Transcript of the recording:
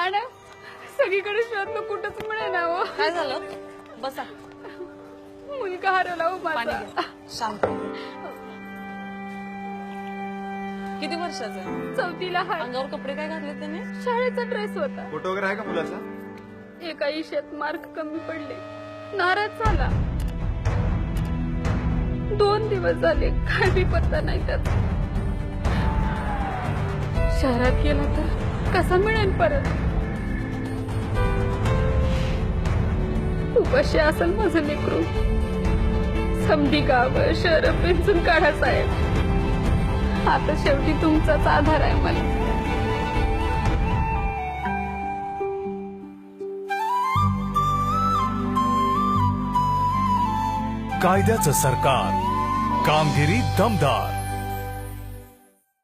Madam सगळीकडे शोधलं कुठंच मिळेना हो. काय झालं? बसा. मुलगा हरवला हो पाणी माझा. घ्या. शांत. किती वर्षाचा आहे? 4थीला हाय. अंगावर कपडे काय घातले त्याने? शाळेचा ड्रेस होता. फोटो वगैरे आहे का मुलाचा? एका विषयात मार्क कमी पडले, नाराज झाला. 2 दिवस झाले काय बी पत्ता नाही त्याचा. शहरात गेला तर कसा मिळेल परत? तू कशी असेल माझं लेकरू? समधी गाव शहर पेंचून काढा साहेब. आता शेवटी तुमचाच आधार आहे मला. कायद्याचं सरकार, कामगिरी दमदार.